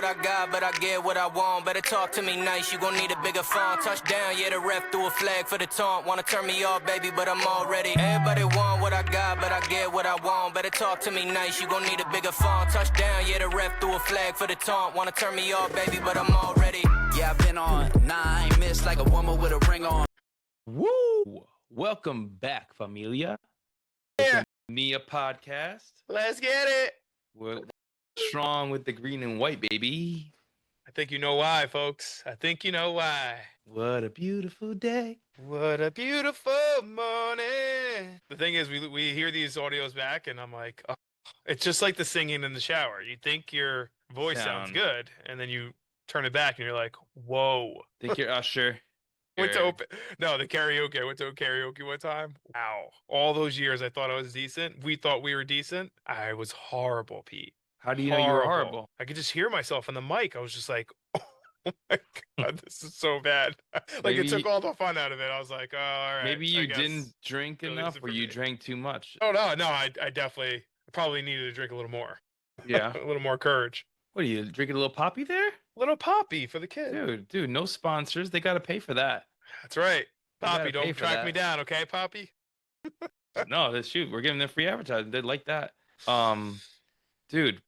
what I got, but I get what I want. Better talk to me nice, you gon' need a bigger phone. Touchdown, yeah, the ref threw a flag for the taunt. Wanna turn me off, baby, but I'm already. Everybody want what I got, but I get what I want. Better talk to me nice, you gon' need a bigger phone. Touchdown, yeah, the ref threw a flag for the taunt. Wanna turn me off, baby, but I'm already. Yeah, I've been on 9 missed like a woman with a ring on. Woo! Welcome back, familia. Yeah. Nia podcast. Let's get it. We're strong with the green and white, baby. I think you know why, folks. I think you know why. What a beautiful day. What a beautiful morning. The thing is, we hear these audios back, and I'm like, oh, it's just like the singing in the shower. You think your voice sounds good, and then you turn it back, and you're like, whoa. Think you're Usher. The karaoke. I went to a karaoke one time. Wow. All those years I thought I was decent. We thought we were decent. I was horrible, Pete. How do you know you were horrible? I could just hear myself in the mic. I was just like, oh my God, this is so bad. Like, it took all the fun out of it. I was like, oh, all right. Maybe you didn't drink enough, or you drank too much. Oh, no. I definitely probably needed to drink a little more. Yeah. A little more courage. What are you drinking? A little poppy there? A little poppy for the kid. Dude, no sponsors. They got to pay for that. That's right. Poppy, don't track me down, okay, Poppy? No, shoot, we're giving them free advertising. They'd like that. Dude,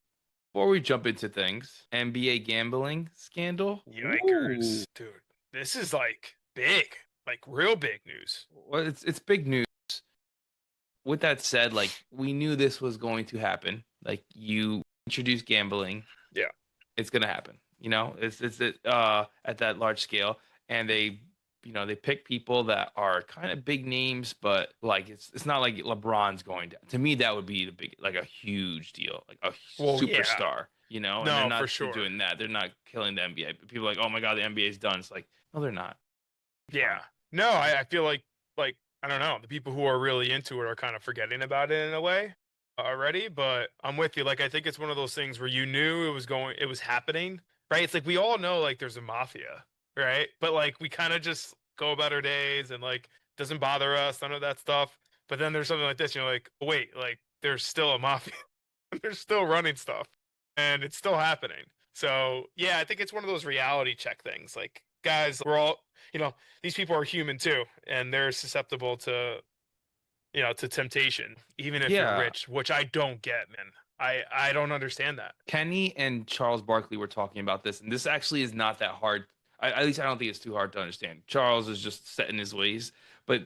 before we jump into things, NBA gambling scandal. Yikers. Ooh. Dude, this is like big, like real big news. Well, it's big news. With that said, like, we knew this was going to happen. Like, you introduce gambling. Yeah. It's going to happen. You know, it's at that large scale. And they pick people that are kind of big names, but like it's not like LeBron's going to me, that would be a huge deal, like a superstar, yeah. You know? And they're not for sure doing that. They're not killing the NBA. But people are like, oh my God, the NBA's done. It's like, no, they're not. Yeah. No, I feel like I don't know, the people who are really into it are kind of forgetting about it in a way already, but I'm with you. Like, I think it's one of those things where you knew it was happening, right? It's like, we all know, like, there's a mafia, right? But like, we kind of just go about our days and like, doesn't bother us, none of that stuff. But then there's something like this, and you're like, oh, wait, like, there's still a mafia. They're still running stuff, and it's still happening. So yeah, I think it's one of those reality check things. Like, guys, we're all, these people are human too, and they're susceptible to, to temptation, even if you're rich, which I don't get, man. I don't understand that. Kenny and Charles Barkley were talking about this, and this actually is not that hard. At least I don't think it's too hard to understand. Charles is just set in his ways, but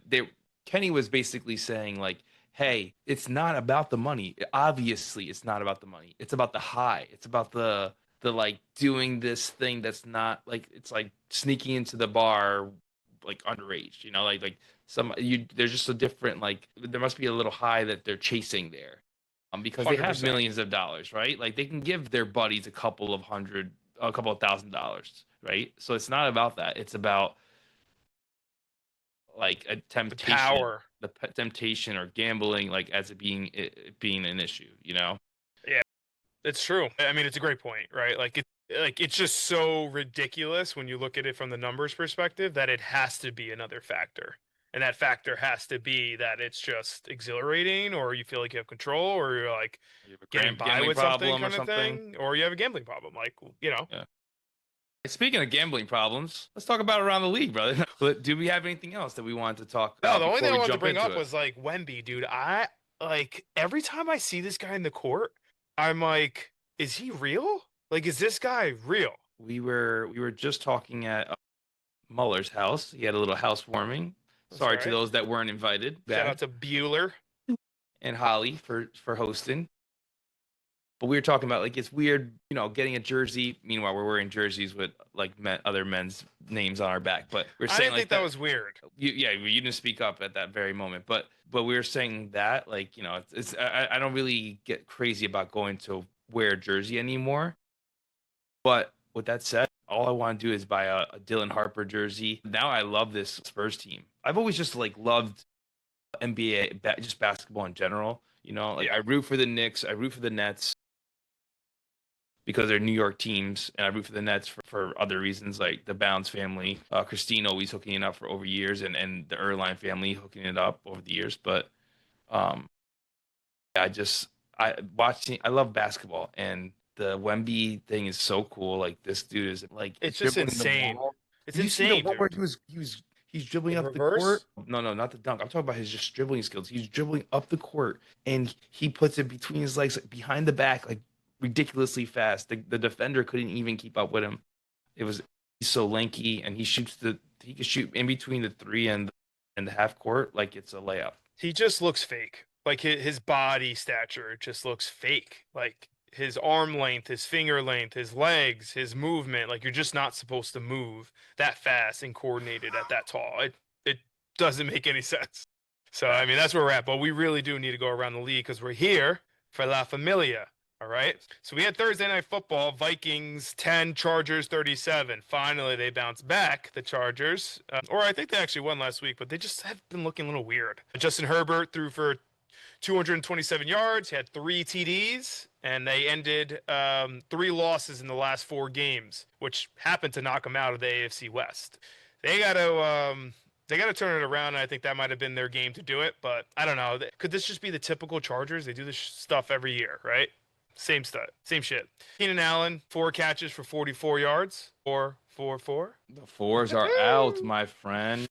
Kenny was basically saying, like, hey, it's not about the money. Obviously, it's not about the money. It's about the high. It's about the like doing this thing that's not like, it's like sneaking into the bar like underage, there's just a different, like, there must be a little high that they're chasing there, because 100%. They have millions of dollars, right? Like, they can give their buddies a couple of $1,000, right? So it's not about that. It's about like a temptation, the temptation or gambling, like, as it being an issue, Yeah, it's true. I mean, it's a great point, right? It's just so ridiculous when you look at it from the numbers perspective that it has to be another factor. And that factor has to be that it's just exhilarating, or you feel like you have control, or you're like getting by with something kind of thing, or you have a gambling problem, Yeah. Speaking of gambling problems, let's talk about around the league, brother. But do we have anything else that we wanted to talk about? No, the only thing I wanted to bring up was like Wemby, dude. I like, every time I see this guy in the court, I'm like, is he real? Like, is this guy real? We were just talking at Muller's house. He had a little housewarming. Sorry to those that weren't invited. Shout out to Bueller and Holly for hosting. But we were talking about, like, it's weird, getting a jersey. Meanwhile, we're wearing jerseys with like other men's names on our back. But we're saying, I didn't think that was weird. You didn't speak up at that very moment. But we were saying that, like, I don't really get crazy about going to wear a jersey anymore. But with that said, all I want to do is buy a Dylan Harper jersey. Now I love this Spurs team. I've always just like loved NBA, just basketball in general. I root for the Knicks, I root for the Nets, because they're New York teams, and I root for the Nets for other reasons, like the Bounds family, Christine always hooking it up for over years, and the Erline family hooking it up over the years. But I love basketball, and the Wemby thing is so cool. Like this dude is like It's just dribbling the insane. ball. It's Did you see the insane, one where dude. he's dribbling The up the reverse? court? No, no, not the dunk. I'm talking about his just dribbling skills. He's dribbling up the court and he puts it between his legs, like, behind the back, like ridiculously fast. The defender couldn't even keep up with him. It was He's so lanky and he can shoot in between the three and the half court like it's a layup. He just looks fake. Like his body stature just looks fake. Like his arm length, his finger length, his legs, his movement. Like you're just not supposed to move that fast and coordinated at that tall. It doesn't make any sense. So I mean that's where we're at. But we really do need to go around the league because we're here for La Familia. All right. So we had Thursday Night Football, Vikings 10, Chargers 37. Finally, they bounced back, the Chargers. Or I think they actually won last week, but they just have been looking a little weird. Justin Herbert threw for 227 yards, he had 3 TDs, and they ended 3 losses in the last 4 games, which happened to knock them out of the AFC West. They got to turn it around, and I think that might have been their game to do it, but I don't know. Could this just be the typical Chargers? They do this stuff every year, right? Same stuff, same shit. Keenan Allen, 4 catches for 44 yards. 4. The fours are out, my friend.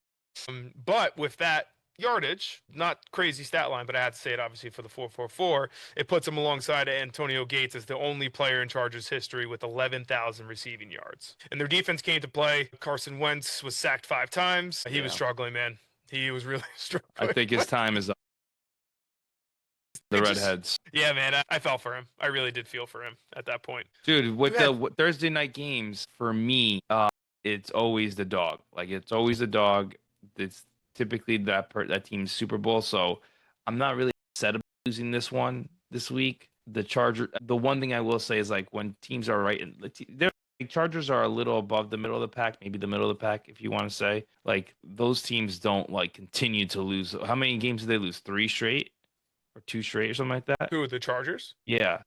But with that yardage, not crazy stat line, but I had to say it obviously for the 444, it puts him alongside Antonio Gates as the only player in Chargers history with 11,000 receiving yards. And their defense came to play. Carson Wentz was sacked 5 times. He was struggling, man. He was really struggling. I think his time is up. The Redheads. Yeah, man, I fell for him. I really did feel for him at that point. Dude, with the Thursday night games, for me, it's always the dog. Like, it's always the dog. It's typically that team's Super Bowl, so I'm not really upset about losing this one this week. The one thing I will say is, like, when teams are right, the Chargers are a little above the middle of the pack, maybe the middle of the pack, if you want to say. Like, those teams don't, like, continue to lose. How many games did they lose? 3 straight? Or 2 straight or something like that? Who, the Chargers? Yeah.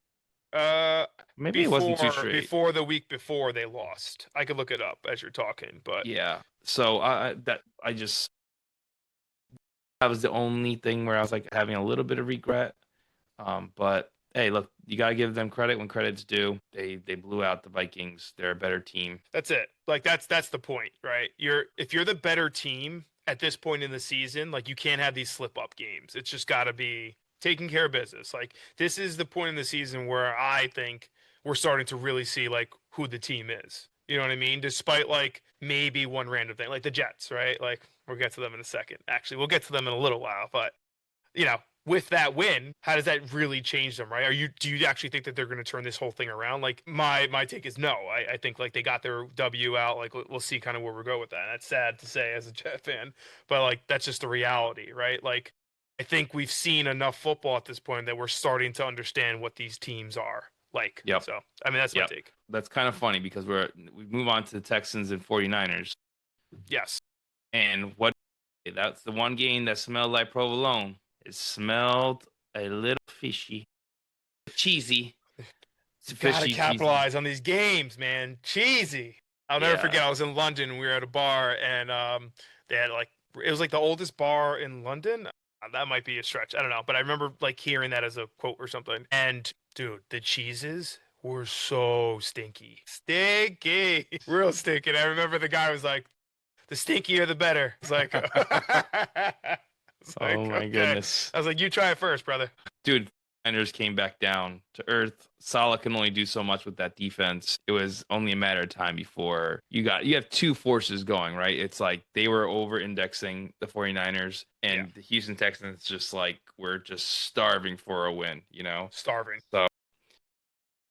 Maybe Before, it wasn't 2 straight. Before the week before they lost. I could look it up as you're talking, but yeah. So that was the only thing where I was like having a little bit of regret. But hey, look, you gotta give them credit when credit's due. They blew out the Vikings. They're a better team. That's it. Like that's the point, right? If you're the better team at this point in the season, like you can't have these slip up games. It's just gotta be taking care of business. Like this is the point in the season where I think we're starting to really see like who the team is. You know what I mean? Despite like maybe one random thing, like the Jets, right? Like we'll get to them in a second. Actually, we'll get to them in a little while, but you know, with that win, how does that really change them, right? Do you actually think that they're going to turn this whole thing around? Like my take is no. I think like they got their W out. Like we'll see kind of where we go with that. And that's sad to say as a Jet fan, but like that's just the reality, right? Like I think we've seen enough football at this point that we're starting to understand what these teams are like. Yep. So I mean that's my take. That's kind of funny because we move on to the Texans and 49ers. Yes. And that's the one game that smelled like provolone. It smelled a little fishy, cheesy. Gotta capitalize on these games, man. Cheesy. I'll never forget. I was in London. We were at a bar, and they had like it was like the oldest bar in London. That might be a stretch. I don't know, but I remember like hearing that as a quote or something. And dude, the cheeses were so stinky, real stinky. And I remember the guy was like, "The stinkier, the better." It's like. Like, oh my goodness. I was like, you try it first, brother. Dude, Niners came back down to earth. Salah can only do so much with that defense. It was only a matter of time before you have 2 forces going, right? It's like they were over indexing the 49ers and the Houston Texans just like were just starving for a win, you know? Starving. So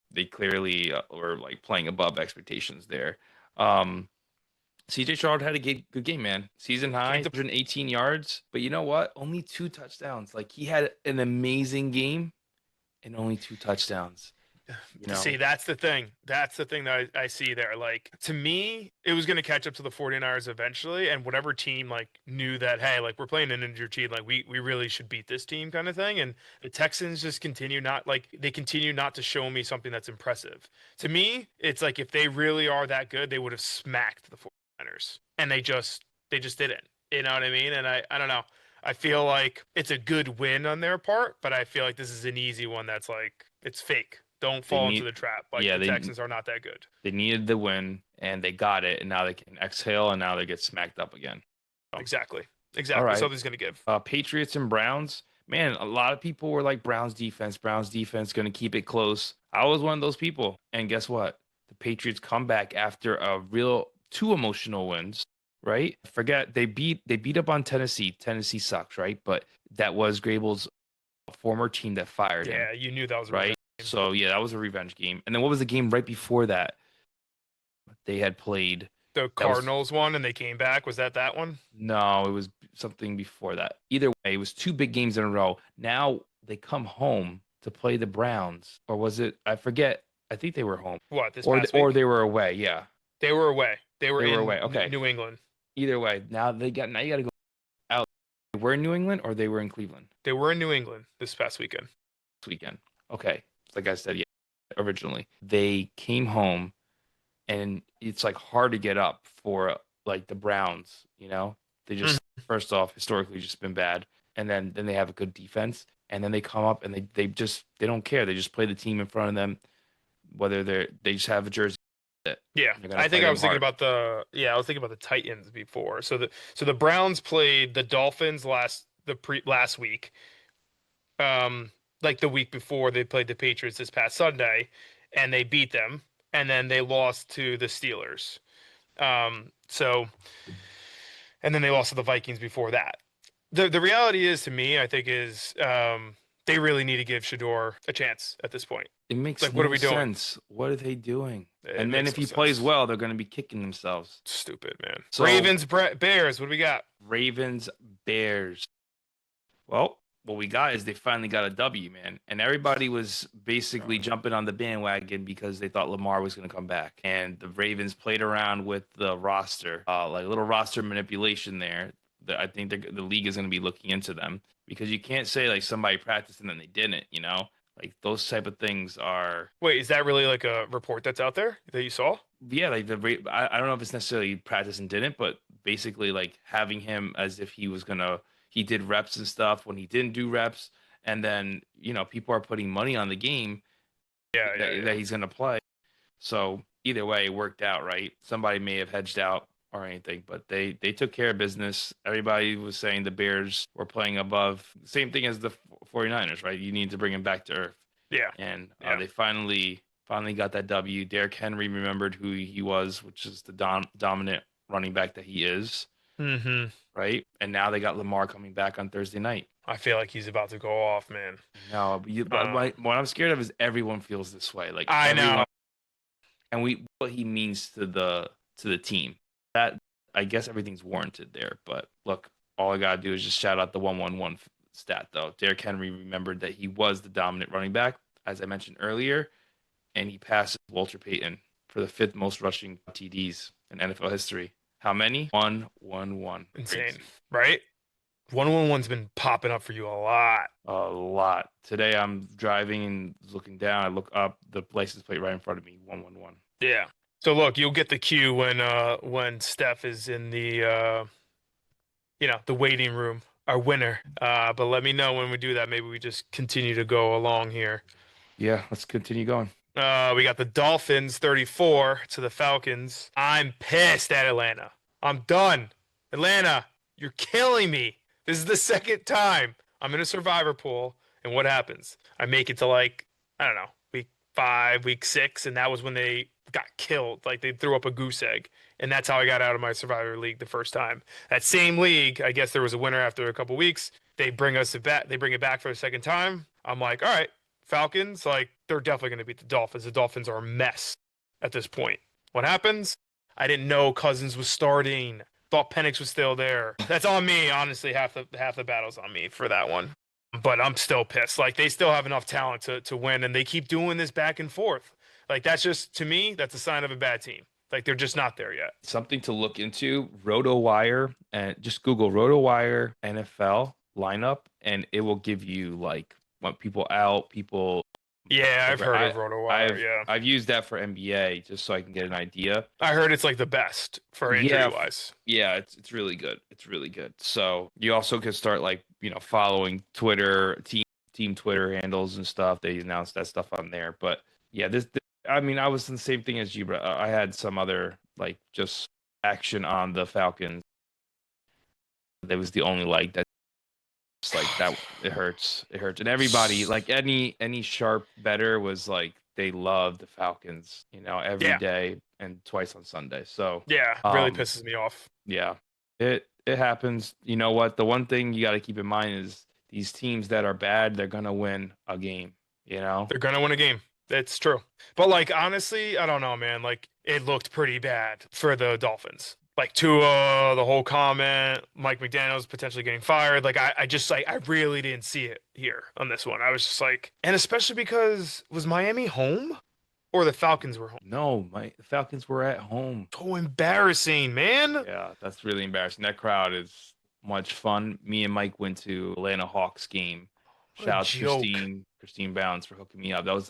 they clearly were like playing above expectations there. CJ Stroud had a good game, man. Season high, 118 yards. But you know what? Only 2 touchdowns. Like, he had an amazing game and only 2 touchdowns. You know? See, that's the thing. That's the thing that I see there. Like, to me, it was going to catch up to the 49ers eventually. And whatever team, like, knew that, hey, like, we're playing an injured team. Like, we really should beat this team kind of thing. And the Texans just continue not to show me something that's impressive. To me, it's like if they really are that good, they would have smacked the 49ers. And they just didn't. You know what I mean? And I don't know. I feel like it's a good win on their part, but I feel like this is an easy one that's like it's fake. Don't fall into the trap. Like yeah, the Texans are not that good. they needed the win and they got it, and now they can exhale, and now they get smacked up again. So, Exactly. all right. Something's gonna give. Patriots and Browns. Man, a lot of people were like Browns defense going to keep it close. I was one of those people. And guess what? The Patriots come back after a real two emotional wins, right? Forget they beat up on Tennessee. Tennessee sucks, right? But that was Grable's former team that fired him. Yeah, you knew that was a right. revenge game. So yeah, that was a revenge game. And then what was the game right before that? They had played The Cardinals won and they came back. Was that one? No, it was something before that. Either way, it was two big games in a row. Now they come home to play the Browns, or was it? I forget. I think they were home. What this or past week? or they were away. Yeah, They were away. They were away. Okay, New England. Either way, now you got to go out. They were in New England, or they were in Cleveland They were in New England this past weekend. this weekend. Okay, like I said, yeah, originally they came home, and it's like hard to get up for like the Browns. You know, they just first off historically just been bad, and then they have a good defense, and then they come up and they don't care. They just play the team in front of them, whether they just have a jersey. Yeah, I think I was thinking about the Titans before. So the Browns played the Dolphins last week. Like the week before they played the Patriots this past Sunday, and they beat them, and then they lost to the Steelers. And then they lost to the Vikings before that. The reality is, to me, I think they really need to give Shador a chance at this point. It makes like, no what are we doing? sense. What are they doing? And then if he makes no plays sense. well, they're going to be kicking themselves. Stupid, man. So- Ravens, Bears. What do we got? Ravens, Bears. Well, what we got is they finally got a W, man. And everybody was basically jumping on the bandwagon because they thought Lamar was going to come back. And the Ravens played around with the roster, like a little roster manipulation there. I think the league is going to be looking into them, because you can't say like somebody practiced and then they didn't, you know? Like those type of things are. Wait, is that really like a report that's out there that you saw? Yeah, like I don't know if it's necessarily practice and didn't, but basically like having him as if he did reps and stuff when he didn't do reps, and then people are putting money on the game that he's gonna play. So either way, it worked out, right? Somebody may have hedged out or anything, but they took care of business. Everybody was saying the Bears were playing above. Same thing as the 49ers, right? You need to bring him back to earth. Yeah. And they finally got that W. Derrick Henry remembered who he was, which is the dominant running back that he is. Mm-hmm. Right? And now they got Lamar coming back on Thursday night. I feel like he's about to go off, man. No, but what I'm scared of is everyone feels this way. Like I know. And what he means to the team. That, I guess everything's warranted there. But look, all I gotta do is just shout out the 111 stat though. Derrick Henry remembered that he was the dominant running back, as I mentioned earlier, and he passes Walter Payton for the 5th most rushing TDs in NFL history. How many? 111. Insane, right? 111's been popping up for you a lot. A lot. Today I'm driving and looking down. I look up, the license plate right in front of me, 111. Yeah. So look, you'll get the cue when Steph is in the the waiting room, our winner. But let me know when we do that. Maybe we just continue to go along here. Yeah, let's continue going. We got the Dolphins 34 to the Falcons. I'm pissed at Atlanta. I'm done. Atlanta, you're killing me. This is the second time I'm in a survivor pool, and what happens? I make it to week 5, week 6, and that was when they got killed. Like they threw up a goose egg, and that's how I got out of my survivor league the first time. That same league, I guess there was a winner after a couple weeks. They bring it back for the second time. I'm like, all right, Falcons, they're definitely going to beat the Dolphins. The Dolphins are a mess at this point. What happens? I didn't know Cousins was starting. Thought Penix was still there. That's on me, honestly. Half the battle's on me for that one. But I'm still pissed. They still have enough talent to win, and they keep doing this back and forth. That's just, to me, that's a sign of a bad team. They're just not there yet. Something to look into, RotoWire, and just Google RotoWire NFL lineup, and it will give you what people out, people. Yeah, I've heard of RotoWire. I've used that for NBA just so I can get an idea. I heard it's the best for injury-wise. Yeah, it's really good. It's really good. So you also could start following Twitter, team Twitter handles and stuff. They announce that stuff on there. But Yeah, I mean, I was the same thing as you, but I had some other like just action on the Falcons. That was the only like that, just like that. It hurts. It hurts, and everybody like any sharp better was like they love the Falcons, every Yeah, day and twice on Sunday. So, yeah, really pisses me off. yeah, it happens. You know what? The one thing you got to keep in mind is these teams that are bad, they're gonna win a game. You know? They're gonna win a game. It's true. But like honestly, I don't know, man. Like it looked pretty bad for the Dolphins. Like Tua, the whole comment, Mike McDaniel's potentially getting fired. Like I just like I really didn't see it here on this one. I was just like, and especially because was Miami home or the Falcons were home? No, the Falcons were at home. So embarrassing, man. Yeah, that's really embarrassing. That crowd is much fun. Me and Mike went to Atlanta Hawks game. What a Shout out to joke. Christine Bounds for hooking me up. That was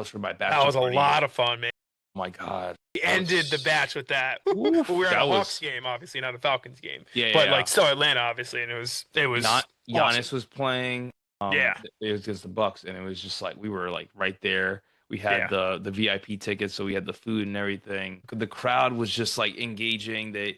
for my That bachelor was a party. lot of fun, man. Oh my God. We ended the batch with that. Oof, We were at that a Hawks was game, obviously, not a Falcons game. yeah, But yeah. like still Atlanta, obviously, and it was Not Giannis awesome. was playing. Yeah. It was against the Bucks, and it was just like we were like right there. We had the VIP tickets, so we had the food and everything. The crowd was just like engaging. The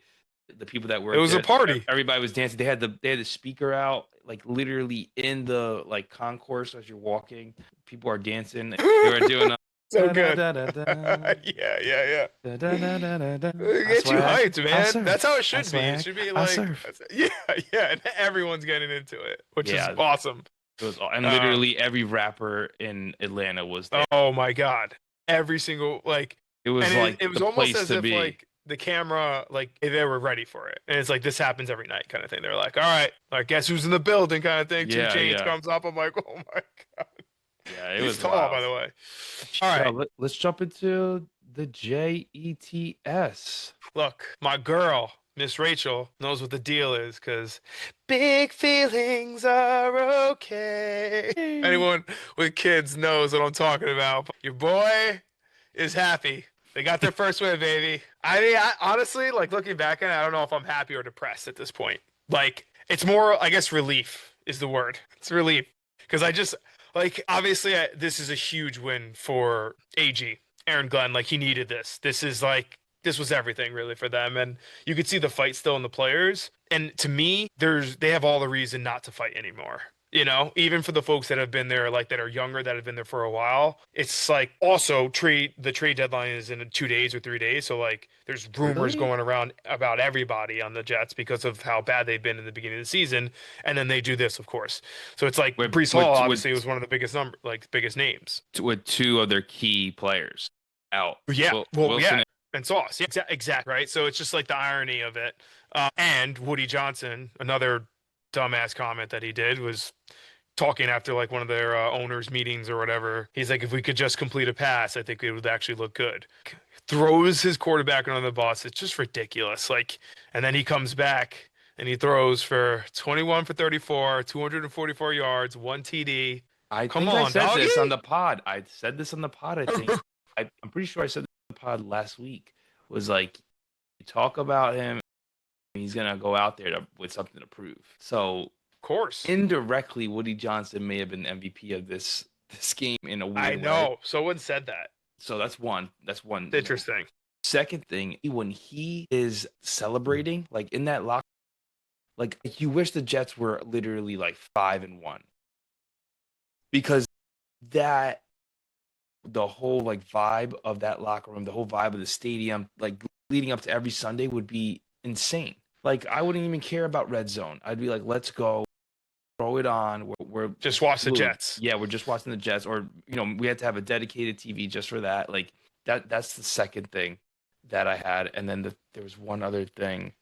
people that were It was a party. Everybody was dancing. They had the speaker out, like literally in the like concourse as you're walking. People are dancing. They were doing So good. Da-da-da-da-da. Yeah. Da-da-da-da-da-da. Get you hyped, man. That's how it should be. It should be I'll like, surf. yeah, and everyone's getting into it, which is Yeah. awesome. It was, and literally every rapper in Atlanta was there. Oh my God. Every single, like, It was and like it was the almost place as to if be. like the camera, like they were ready for it. And it's like, this happens every night kind of thing. They're like, all right, like, guess who's in the building kind of thing. Yeah, 2 Chainz yeah. comes up. I'm like, oh my God. Yeah, it He's was tall, wild. by the way. All All right, right. let's jump into the JETS. Look, my girl, Miss Rachel, knows what the deal is because big feelings are okay. Anyone with kids knows what I'm talking about. Your boy is happy. They got their first win, baby. I mean, honestly, like looking back at it, I don't know if I'm happy or depressed at this point. Like, it's more, I guess, relief is the word. It's relief because I just like obviously this is a huge win for AG. Aaron Glenn, like he needed this. This was everything really for them, and you could see the fight still in the players. And to me, they have all the reason not to fight anymore. You know, even for the folks that have been there, like that are younger, that have been there for a while. It's like also the trade deadline is in 2 days or 3 days, so like there's rumors Really? going around about everybody on the Jets because of how bad they've been in the beginning of the season, and then they do this, of course. So it's like Brees Hall obviously was one of the biggest names with two of their key players out. Yeah, Wilson yeah, and Sauce. Yeah, exactly. Right. So it's just like the irony of it. And Woody Johnson, another dumbass comment that he did was talking after like one of their owners' meetings or whatever. He's like, if we could just complete a pass, I think it would actually look good. Throws his quarterback under the bus. It's just ridiculous. Like, and then he comes back and he throws for 21 for 34, 244 yards, 1 TD. I Come think I on, said doggy. this on the pod. I said this on the pod, I think. I'm pretty sure I said this on the pod last week. Was like, you talk about him, he's going to go out there with something to prove. So, Of course. indirectly, Woody Johnson may have been MVP of this game in a weird way. I know. Someone said that. So that's one. That's one. Interesting. Second thing, when he is celebrating, like in that locker, like you wish the Jets were literally like 5-1, because the whole like vibe of that locker room, the whole vibe of the stadium, like leading up to every Sunday would be insane. Like I wouldn't even care about red zone. I'd be like, let's go, throw it on. We're just watch the glued. Jets. Yeah, we're just watching the Jets, or we had to have a dedicated TV just for that. Like that's the second thing that I had, and then there was one other thing.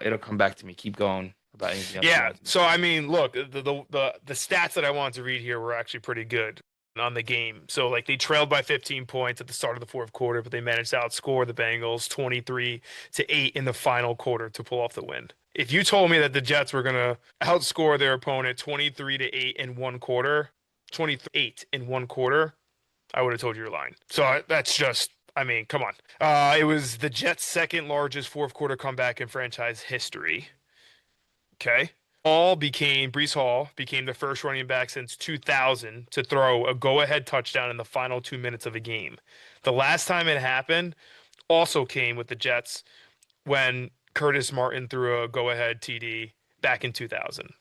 It'll come back to me. Keep going about anything else. Yeah. So I mean, look, the stats that I wanted to read here were actually pretty good on the game. So like they trailed by 15 points at the start of the fourth quarter, but they managed to outscore the Bengals 23-8 in the final quarter to pull off the win. If you told me that the Jets were going to outscore their opponent 23-8 in one quarter, 28 in one quarter, I would have told you you're lying. So that's just, I mean, come on. It was the Jets' second largest fourth quarter comeback in franchise history. Okay. Brees Hall became the first running back since 2000 to throw a go-ahead touchdown in the final 2 minutes of a game. The last time it happened also came with the Jets when Curtis Martin threw a go-ahead TD back in 2000.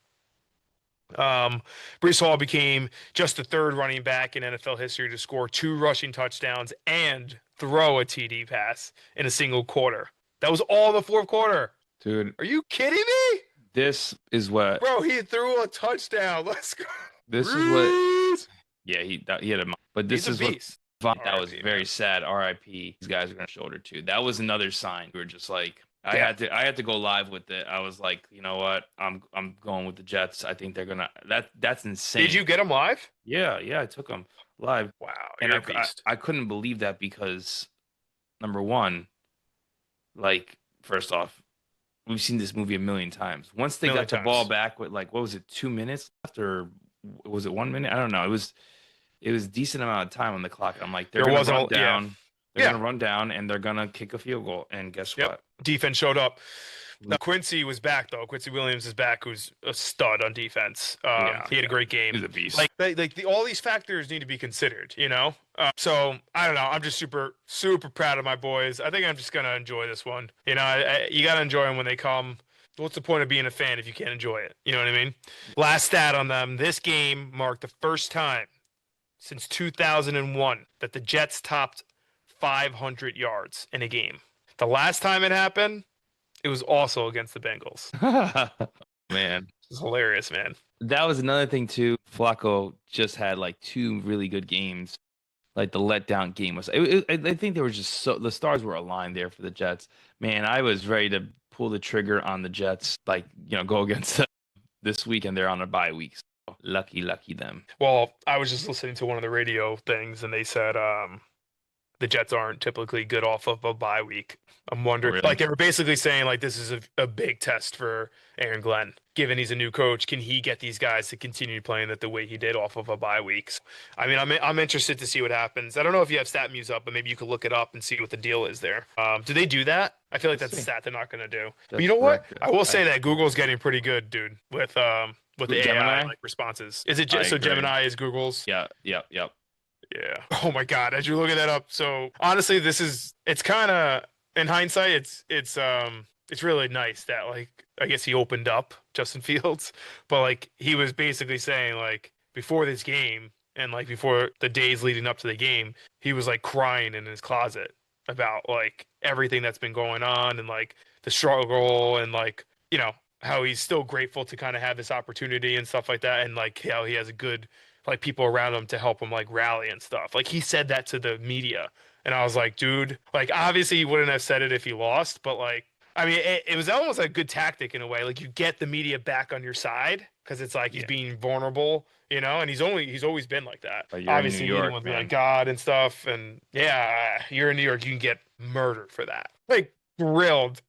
Brees Hall became just the third running back in NFL history to score 2 rushing touchdowns and throw a TD pass in a single quarter. That was all the fourth quarter. Dude, Are you kidding me? this is what Bro, he threw a touchdown. Let's go. this is what Brees! yeah, he had a but He's this a is what beast. that was RIP, very man. sad. RIP. These guys are gonna shoulder too. That was another sign. We were just like Yeah. I had to go live with it. I was like, you know what? I'm going with the Jets. I think they're gonna that's insane. Did you get him live? Yeah, I took them live. Wow, And you're a beast. I couldn't believe that because number one, like first off, we've seen this movie a million times. Once they Million got the ball times. back with like what was it, 2 minutes left or was it 1 minute? I don't know. It was decent amount of time on the clock. I'm like, they're There gonna wasn't run a- yeah. down. They're Yeah. gonna run down and they're gonna kick a field goal. And guess Yep. what? Defense showed up. Now, Quincy was back though. Quincy Williams is back, who's a stud on defense. He had a great game. He's a beast. All these factors need to be considered, you know. So I don't know. I'm just super proud of my boys. I think I'm just gonna enjoy this one. You know, you gotta enjoy them when they come. What's the point of being a fan if you can't enjoy it? You know what I mean? Last stat on them: this game marked the first time since 2001 that the Jets topped 500 yards in a game. The last time it happened, it was also against the Bengals. Man. It's hilarious, man. That was another thing too. Flacco just had like 2 really good games. Like the letdown game was. I think they were just the stars were aligned there for the Jets. Man, I was ready to pull the trigger on the Jets. Like go against them this week, and they're on a bye week. So lucky them. Well, I was just listening to one of the radio things, and they said the Jets aren't typically good off of a bye week. I'm wondering, Really? like they were basically saying, like this is a big test for Aaron Glenn, given he's a new coach. Can he get these guys to continue playing it the way he did off of a bye week? I mean, I'm interested to see what happens. I don't know if you have stat muse up, but maybe you could look it up and see what the deal is there. Do they do that? I feel like that's a See. stat they're not going to do. But That's you know what? correct. I will say that Google's getting pretty good, dude, with the Gemini? AI like responses. Is it I so? agree. Gemini is Google's. Yep. Yeah. Oh my God. As you're looking that up, so honestly, it's kind of in hindsight, it's really nice that like I guess he opened up Justin Fields, but like he was basically saying like before this game and like before the days leading up to the game, he was like crying in his closet about like everything that's been going on and like the struggle and like how he's still grateful to kind of have this opportunity and stuff like that and like how he has a good like people around him to help him like rally and stuff. Like he said that to the media. And I was like, dude, like obviously he wouldn't have said it if he lost, but like I mean it was almost like a good tactic in a way. Like you get the media back on your side because it's like he's being vulnerable, and he's always been like that. But you're Obviously in New York, dealing with man. like God and stuff, and yeah, you're in New York, you can get murdered for that. Like grilled.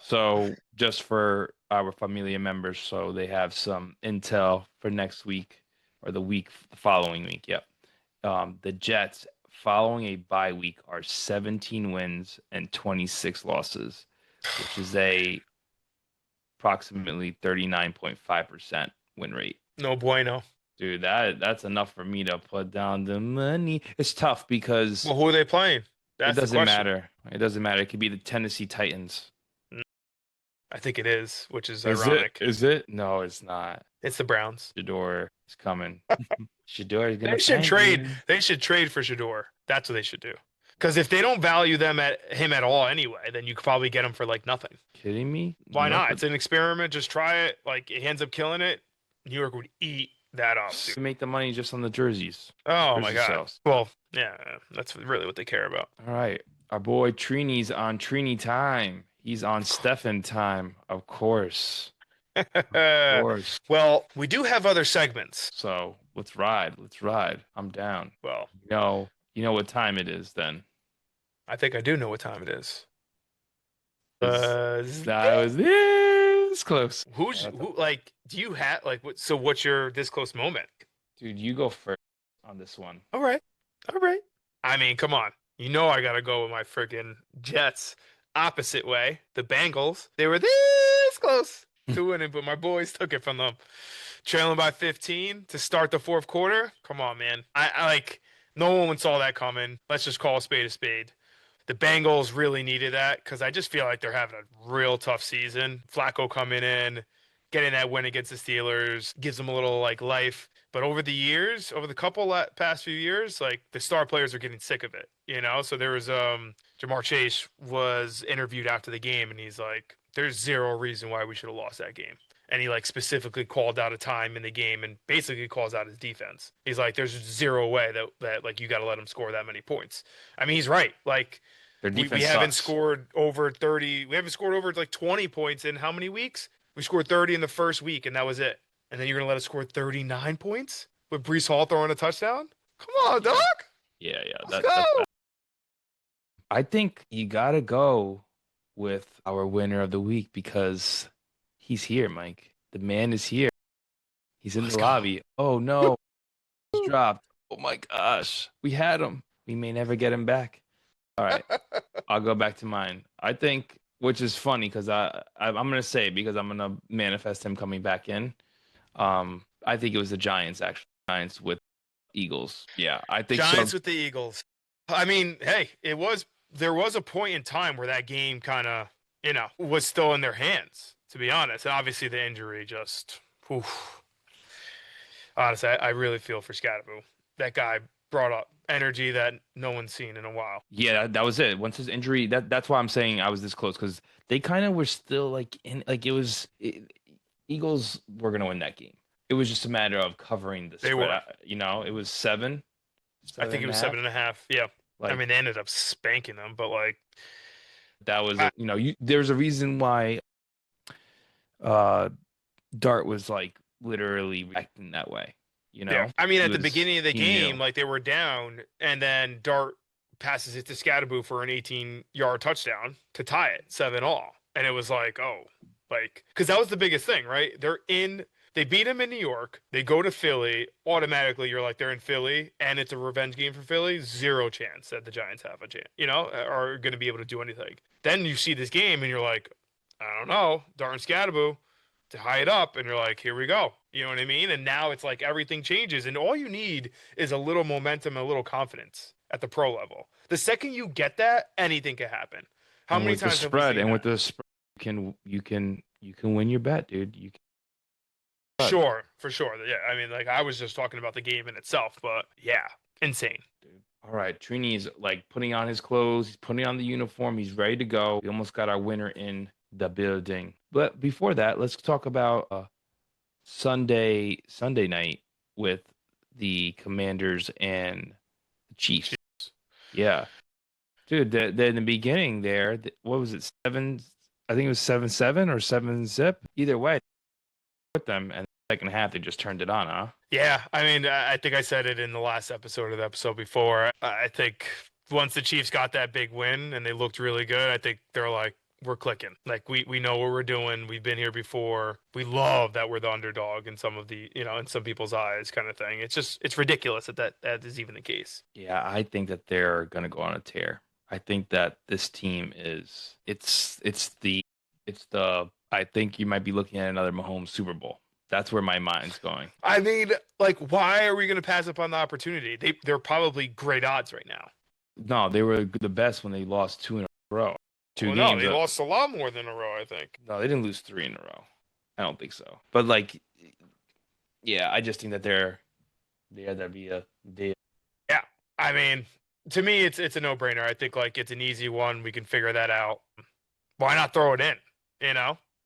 So just for our familia members, so they have some intel for next week or the following week. Yep. The Jets following a bye week are 17 wins and 26 losses, which is approximately 39.5% win rate. No bueno. Dude, that's enough for me to put down the money. It's tough because Well, who are they playing? That's it the doesn't question. matter. It doesn't matter. It could be the Tennessee Titans. I think it is, which is Is ironic. it? Is it? No, it's not. It's the Browns. Shador is coming. Shador is gonna. They should thank trade. you. They should trade for Shador. That's what they should do. Because if they don't value him at all anyway, then you could probably get him for like nothing. Kidding me? Why No, not? but It's an experiment. Just try it. Like it ends up killing it. New York would eat that up. to Dude. make the money just on the jerseys. Oh my Jersey god. sales. Well, yeah, that's really what they care about. All right, our boy Trini's on Trini time. He's on Stefan time, of course. Of course. Well, we do have other segments. So let's ride. Let's ride. I'm down. Well, You know what time it is then. I think I do know what time it is. That was this close. Who like? Do you have like what? So what's your this close moment? Dude, you go first on this one. All right. I mean, come on. You know I gotta go with my freaking Jets. Opposite way, the Bengals. They were this close 2 inning, but my boys took it from them. Trailing by 15 to start the fourth quarter. Come on, man. I like no one saw that coming. Let's just call a spade a spade. The Bengals really needed that because I just feel like they're having a real tough season. Flacco coming in, getting that win against the Steelers gives them a little like life. But over the years, over the past few years, like the star players are getting sick of it, you know. So there was Jamar Chase was interviewed after the game, and he's like, "There's zero reason why we should have lost that game." And he like specifically called out a time in the game and basically calls out his defense. He's like, "There's zero way that like you got to let him score that many points." I mean, he's right. Like Their defense we haven't sucks. scored over 30. We haven't scored over like 20 points in how many weeks? We scored 30 in the first week, and that was it. And then you're gonna let us score 39 points with Brees Hall throwing a touchdown? Come on, dog. Yeah, Let's that's go. bad. I think you gotta go with our winner of the week because he's here, Mike. The man is here. He's in Let's the go. lobby. Oh no, he's dropped. Oh my gosh, we had him. We may never get him back. All right, I'll go back to mine. I think, which is funny because I'm gonna say it because I'm gonna manifest him coming back in. I think it was the Giants actually. Giants with Eagles. Yeah, I think Giants so. with the Eagles. I mean, hey, there was a point in time where that game kind of, was still in their hands, to be honest. And obviously the injury just, oof. Honestly, I really feel for Scadaboo. That guy brought up energy that no one's seen in a while. Yeah, that was it. Once his injury, that's why I'm saying I was this close because they kind of were still like in like Eagles were gonna win that game. It was just a matter of covering the They spread. were. It was seven. I think it was 7.5. Yeah. Like I mean, they ended up spanking them, but like, that was there's a reason why uh Dart was like literally acting that way. yeah. I mean, He at the was beginning of the he game, knew. like they were down, and then Dart passes it to Scadaboo for an 18-yard touchdown to tie it 7-all. And it was like, oh, like, because that was the biggest thing, right? They beat him in New York. They go to Philly. Automatically, you're like, they're in Philly, and it's a revenge game for Philly. Zero chance that the Giants have a chance, are going to be able to do anything. Then you see this game, and you're like, I don't know, darn Scadaboo to high it up, and you're like, here we go. You know what I mean? And now it's like everything changes, and all you need is a little momentum and a little confidence at the pro level. The second you get that, anything can happen. How And many with the times have we spread seen and with that? the spread you can win your bet, dude. You can. Sure, for sure. Yeah, I mean, like I was just talking about the game in itself, but yeah, insane. Dude. All right, Trini's like putting on his clothes, he's putting on the uniform, he's ready to go. We almost got our winner in the building. But before that, let's talk about Sunday night with the Commanders and the Chiefs. Yeah. Dude, in the beginning there, what was it? 7, I think it was 7-7 or 7-zip. Either way, with them and the second half they just turned it on, huh? Yeah, I mean, I think I said it in the last episode of the episode before. I think once the Chiefs got that big win and they looked really good, I think they're like, we're clicking. Like we know what we're doing. We've been here before. We love that we're the underdog in some of the, in some people's eyes kind of thing. It's ridiculous that is even the case. Yeah, I think that they're gonna go on a tear. I think that this team is it's the I think you might be looking at another Mahomes Super Bowl. That's where my mind's going. I mean, like, why are we going to pass up on the opportunity? They're probably great odds right now. No, they were the best when they lost 2 in a row. Two No, games. they lost a lot more than a row, I think. No, they didn't lose 3 in a row. I don't think so. But like, yeah, I just think that that'd be a deal. Yeah, I mean, to me, it's a no-brainer. I think like it's an easy one. We can figure that out. Why not throw it in?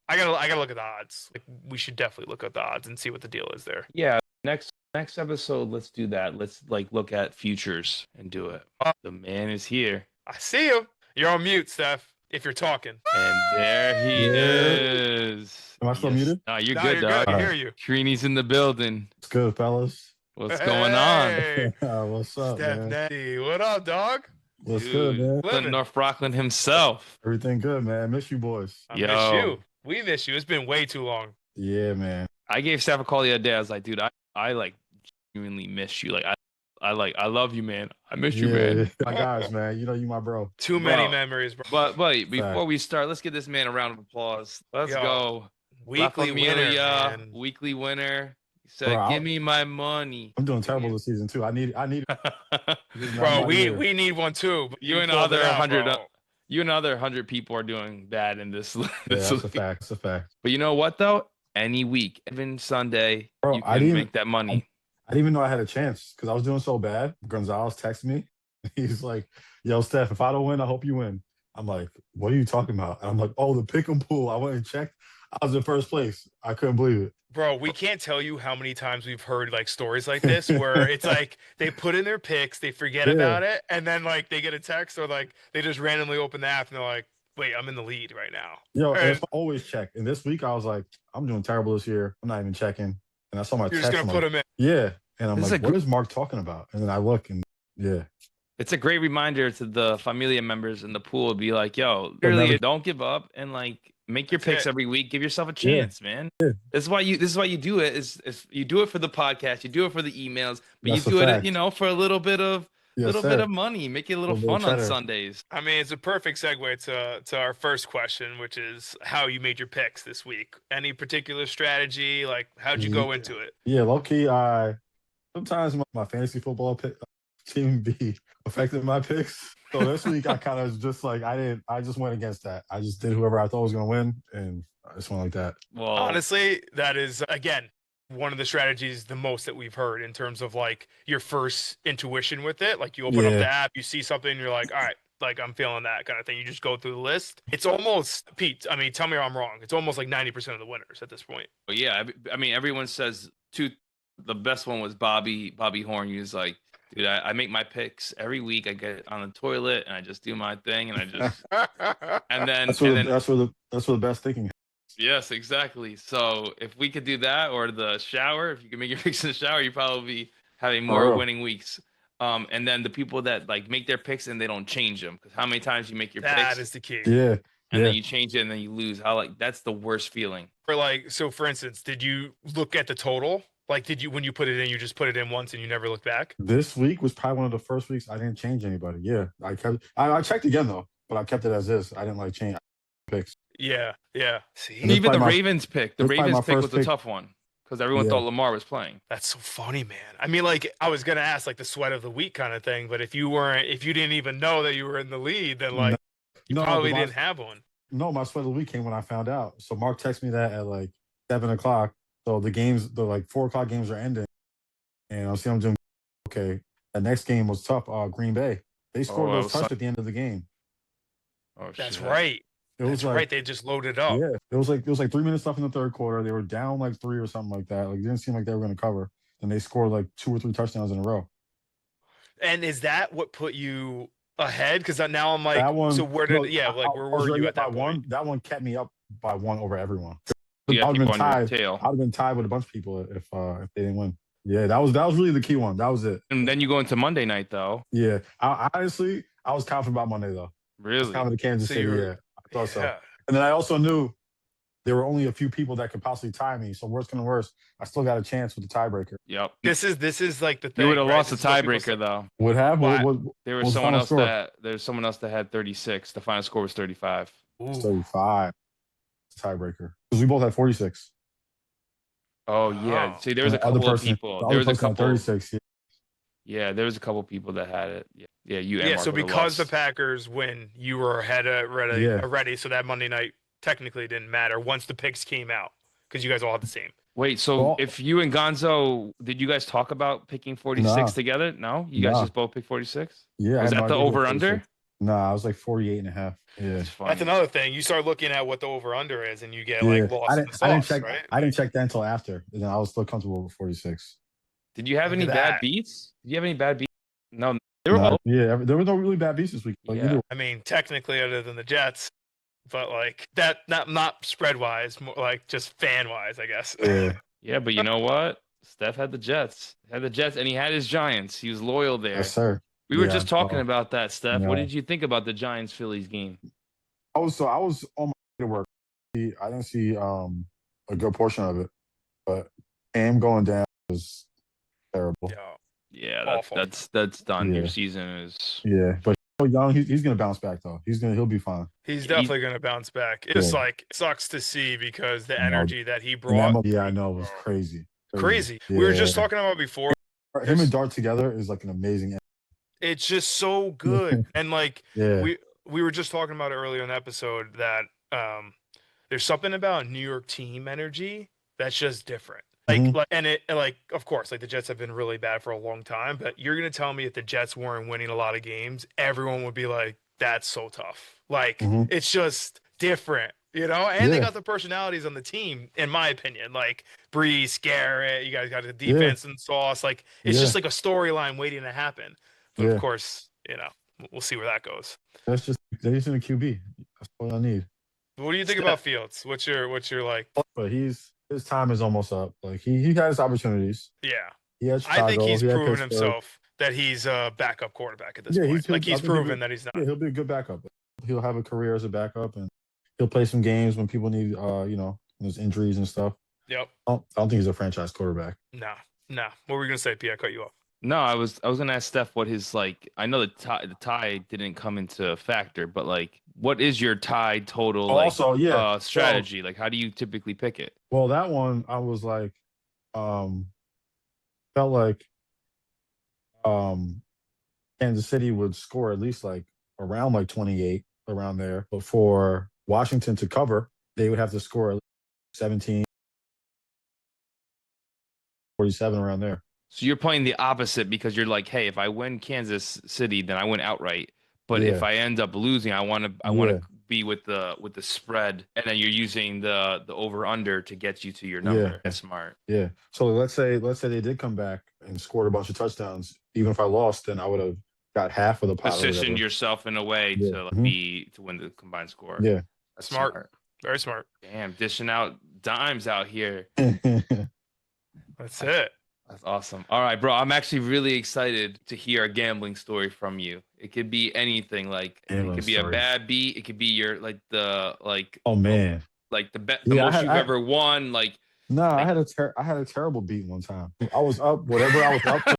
I gotta look at the odds. Like, we should definitely look at the odds and see what the deal is there. Yeah, next episode, let's do that. Let's like look at futures and do it. The man is here. I see you. You're on mute, Steph. If you're talking. And there he is. Am I still muted? No, you're No, good, you're dog. good. I hear you. Trini's in the building. It's good, fellas. What's going on? Hey, What's up, Steph man? Natty. What up, dog? What's Dude. good, man? Living. North Rockland himself. Everything good, man. Miss you, boys. I Yo. miss you. We miss you. It's been way too long. Yeah, man. I gave Steph a call the other day. I was like, dude, I like genuinely miss you. Like I love you, man. I miss you, man. My guys, man. You know you my bro. Too many Bro. memories, bro. But before we start, let's give this man a round of applause. Let's Yo. go. Weekly winner, man. Weekly winner. He said, Bro, "Give me my money." I'm doing terrible this season too. I need this is not Bro, my year. we need one too. But You and pulled it other out, 100. bro. You and other 100 people are doing bad in this. Yeah, this that's a league. fact. That's a fact. But you know what though? Any week, even Sunday, Bro, you can make that money. I didn't even know I had a chance because I was doing so bad. Gonzalez texted me. He's like, "Yo, Steph, if I don't win, I hope you win." I'm like, "What are you talking about?" And I'm like, "Oh, the pick'em pool." I went and checked. I was in first place. I couldn't believe Bro, we can't tell you how many times we've heard like stories like this where it's like they put in their picks, they forget Yeah. about it, and then like they get a text or like they just randomly open the app and they're like, "Wait, I'm in the lead right now." Yo, And I always check. And this week I was like, I'm doing terrible this year. I'm not even checking. And I saw my you're text. just gonna I'm put like, them in. yeah. And I'm This is like, a what gr- is Mark talking about? And then I look and yeah. It's a great reminder to the familia members in the pool to be like, "Yo, They'll really, never- don't give up and like make your That's picks it. every week. Give yourself a Yeah. chance, man. This is why you do it. Is you do it for the podcast, you do it for the emails, but That's a you do it, fact. for a little bit of Yes, sir. money. Make it a little Little bit of fun on cheddar. Sundays. I mean, it's a perfect segue to our first question, which is how you made your picks this week. Any particular strategy? Like, how'd you go into it? Yeah, low key, sometimes my fantasy football team be affecting my picks. So this week I kind of just like I just went against that. I just did whoever I thought was gonna win, and I just went like that. Well, Honestly, that is again one of the strategies the most that we've heard in terms of like your first intuition with it. Like you open up Yeah. the app, you see something, you're like, all right, like I'm feeling that kind of thing. You just go through the list. It's almost Pete. I mean, tell me if I'm wrong. It's almost like 90% of the winners at this point. but yeah, I mean, everyone says the best one was Bobby Horn. He was like, dude, I make my picks every week. I get on the toilet and I just do my thing, and I just and then That's where the best thinking. yes, exactly. So if we could do that, or the shower, if you can make your picks in the shower, you probably be having more real. winning weeks. And then the people that like make their picks and they don't change them, because how many times you make your That picks is the key. Yeah. and then you change it and then you lose? How like that's the worst feeling. For like, so for instance, did you look at the total? Like, did you when you put it in, you just put it in once and you never looked back? This week was probably one of the first weeks I didn't change anybody. Yeah. I checked again though, but I kept it as is. I didn't like change picks. Yeah, yeah. And See, this Even the probably my- Ravens pick, this probably my pick was first a pick. tough one because everyone Yeah. thought Lamar was playing. that's so funny, man. I mean, like, I was gonna ask like the sweat of the week kind of thing, but if you didn't even know that you were in the lead, then like you No, probably but didn't have one. No, my sweat of the week came when I found out. So Mark texted me that at like 7:00. So the like 4:00 games are ending, and I see I'm doing okay. The next game was tough. Green Bay. They scored Oh, those touchdowns at the end of the game. Oh, That's shit. right. It was That's like right. They just loaded up. yeah, it was like 3 minutes left in the third quarter. They were down like 3 or something like that. Like it didn't seem like they were going to cover. And they scored like 2 or 3 touchdowns in a row. And is that what put you ahead? Because now I'm like, That one, so where did no, like I where was were already you up at by that one. point? That one kept me up by 1 over everyone. You I have would have people been on your tied. tail. I'd have been tied with a bunch of people if they didn't win. Yeah, that was really the key one. That was it. And then you go into Monday night though. Yeah, I honestly I was confident about Monday though. I was Really? confident Kansas So City. you were- Yeah, I thought so. Yeah. And then I also knew there were only a few people that could possibly tie me. So worst come to worst, I still got a chance with the tiebreaker. Yep. This is like the thing. You would have right? lost the This is what people say. tiebreaker though. What happened? What? There What was was the someone final else score? there's someone else that had 36. The final score was 35. Ooh. 35. Tiebreaker because we both had 46. Oh yeah. Oh. See, there was a And the other couple of person- people. the There other was a person had couple. 36. Yeah. Yeah, there was a couple people that had it. Yeah, you. And Yeah, Mark so would've because the lost. Packers win, you were ahead already, Yeah. already. So that Monday night technically didn't matter once the picks came out because you guys all had the same. Wait, so Well- if you and Gonzo, did you guys talk about picking 46 Nah. together? No, you guys Nah. just both picked 46. Yeah. I Was had that no the idea what over under? 46. Nah, I was like 48 and a half. Yeah. It's funny. That's another thing. You start looking at what the over under is, and you get Yeah. like lost I in didn't, the I didn't sauce, check. right? I didn't check that until after, and then I was still comfortable with 46. Did you have Look any at bad that. beats? Did you have any bad beats? No, they were Nah, all. yeah, there were no really bad beats this week. Like, Yeah. either- I mean, technically, other than the Jets, but like that, not spread wise, more like just fan wise, I guess. yeah. Yeah, but you know what? Steph had the Jets. Had the Jets, and he had his Giants. He was loyal there. Yes, sir. We were Yeah, just talking well, about that, Steph. What yeah. did you think about the Giants Phillies game? I was on my way to work. I didn't see a good portion of it, but Cam going down was terrible. Yeah. Yeah, Awful. that's done. Your Yeah. season is. Yeah, but so young. He's gonna bounce back though. He'll be fine. He's definitely going to bounce back. It just like sucks to see because the energy that he brought. Yeah, I know, it was crazy. Crazy. Yeah. We were just talking about before. Him and Dart together is like an amazing. It's just so good. And like Yeah. we were just talking about it earlier in the episode that there's something about New York team energy that's just different. Like of course, like the Jets have been really bad for a long time, but you're gonna tell me if the Jets weren't winning a lot of games, everyone would be like, that's so tough. Like it's just different, you know? And they got the personalities on the team, in my opinion. Like Breeze, Garrett, you guys got the defense and sauce. Like it's just like a storyline waiting to happen. But of course, you know, we'll see where that goes. They're just in a QB. That's all I need. What do you think about Fields? What's your like? But his time is almost up. Like he has opportunities. Yeah. He has Chicago, I think he's proven Pittsburgh. himself that he's a backup quarterback at this point. He's proven that he's not. Yeah, he'll be a good backup. He'll have a career as a backup, and he'll play some games when people need, there's injuries and stuff. Yep. I don't think he's a franchise quarterback. No. What were you gonna say, P? I cut you off. No, I was gonna ask Steph what his like. I know the tie didn't come into factor, but like, what is your tie total? Strategy. Like, how do you typically pick it? Well, that one I was like, felt like, Kansas City would score at least like around like 28 around there, but for Washington to cover, they would have to score 17, 47 around there. So you're playing the opposite because you're like, hey, if I win Kansas City, then I win outright. But if I end up losing, I want to be with the spread, and then you're using the over under to get you to your number. Yeah. That's smart. Yeah. So let's say they did come back and scored a bunch of touchdowns. Even if I lost, then I would have got half of the pot. Positioned yourself in a way to win the combined score. Yeah. That's smart. Very smart. Damn, dishing out dimes out here. That's it. That's awesome. All right, bro. I'm actually really excited to hear a gambling story from you. It could be anything. Like it could be a bad beat. It could be your Oh man. Like the most you've ever won. Like I had a terrible beat one time. I was up whatever I was up.